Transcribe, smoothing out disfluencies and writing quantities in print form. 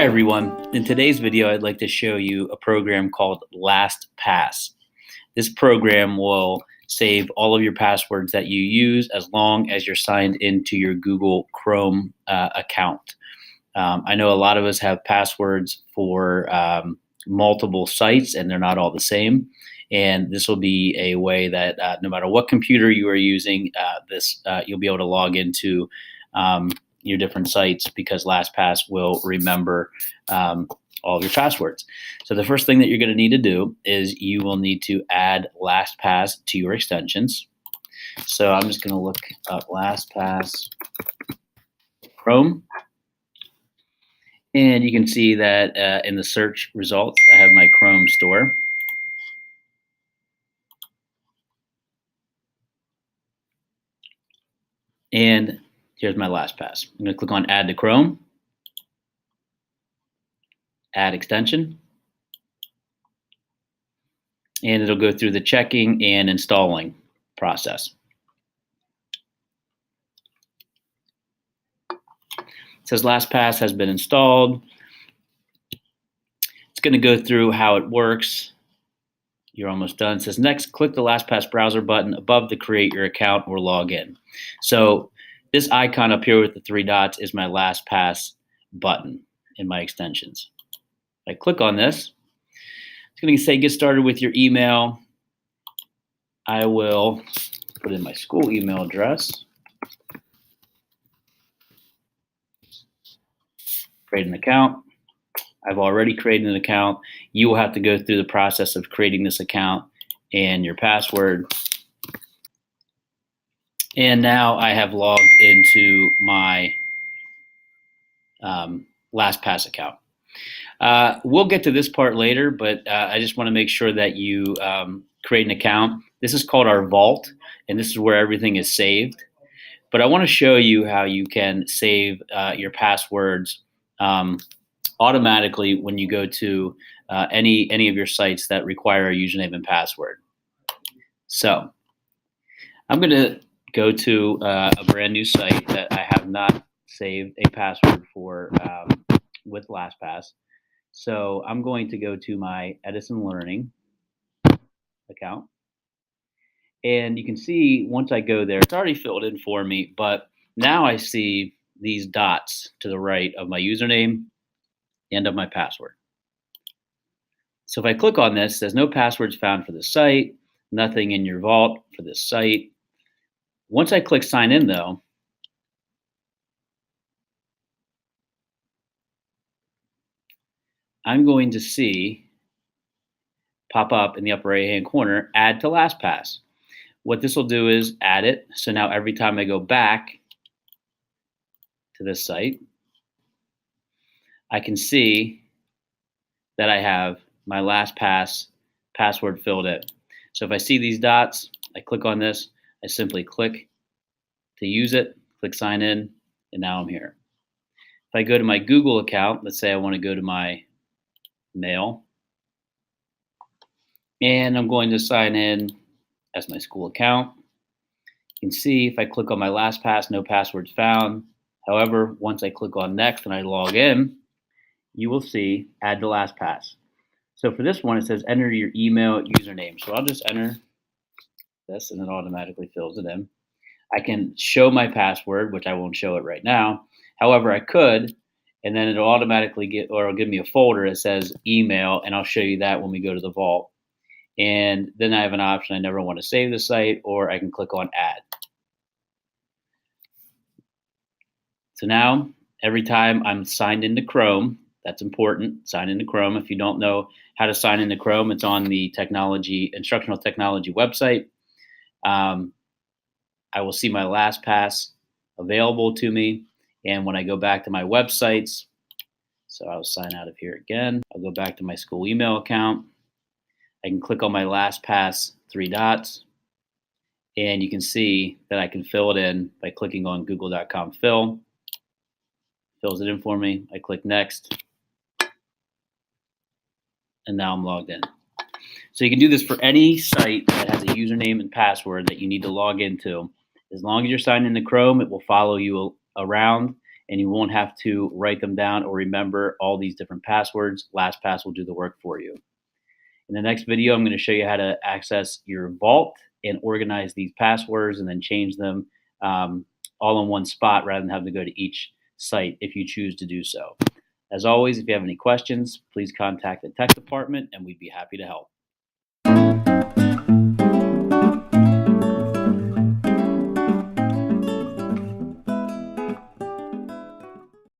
Hi everyone. In today's video, I'd like to show you a program called Lastpass. This program will save all of your passwords that you use as long as you're signed into your Google Chrome account. I know a lot of us have passwords for multiple sites and they're not all the same. And this will be a way that no matter what computer you are using, you'll be able to log into your different sites because LastPass will remember all of your passwords. So the first thing that you're going to need to do is you will need to add LastPass to your extensions. So I'm just going to look up LastPass Chrome. And you can see that in the search results, I have my Chrome store. And here's my LastPass. I'm going to click on Add to Chrome, Add Extension, and it'll go through the checking and installing process. It says LastPass has been installed. It's going to go through how it works. You're almost done. It says next, click the LastPass browser button above the create your account or log in. So this icon up here with the three dots is my LastPass button in my extensions. If I click on this, it's going to say get started with your email. I will put in my school email address. Create an account. I've already created an account. You will have to go through the process of creating this account and your password. And now I have logged into my LastPass account. We'll get to this part later, but I just want to make sure that you create an account. This is called our vault, and this is where everything is saved. But I want to show you how you can save your passwords automatically when you go to any of your sites that require a username and password. So I'm going to go to a brand new site that I have not saved a password for with LastPass. So I'm going to go to my Edison Learning account. And you can see once I go there, it's already filled in for me, but now I see these dots to the right of my username and of my password. So if I click on this, there's no passwords found for the site, nothing in your vault for this site. Once I click sign in though, I'm going to see pop up in the upper right hand corner, add to LastPass. What this will do is add it. So now every time I go back to this site, I can see that I have my LastPass password filled in. So if I see these dots, I click on this, I simply click to use it, click sign in, and now I'm here. If I go to my Google account, let's say I want to go to my mail, and I'm going to sign in as my school account. You can see if I click on my LastPass, no passwords found. However, once I click on next and I log in, you will see add to LastPass. So for this one, it says enter your email username. So I'll just enter this and it automatically fills it in. I can show my password, which I won't show it right now. However, I could, and then it'll automatically it'll give me a folder that says email, and I'll show you that when we go to the vault. And then I have an option, I never want to save the site, or I can click on add. So now, every time I'm signed into Chrome, that's important, sign into Chrome. If you don't know how to sign into Chrome, it's on the instructional technology website. I will see my LastPass available to me. And when I go back to my websites, so I'll sign out of here again. I'll go back to my school email account. I can click on my LastPass three dots, and you can see that I can fill it in by clicking on google.com fill. Fills it in for me. I click next, and now I'm logged in. So you can do this for any site that has a username and password that you need to log into. As long as you're signed into Chrome, it will follow you around and you won't have to write them down or remember all these different passwords. LastPass will do the work for you. In the next video, I'm going to show you how to access your vault and organize these passwords and then change them all in one spot rather than having to go to each site if you choose to do so. As always, if you have any questions, please contact the tech department and we'd be happy to help.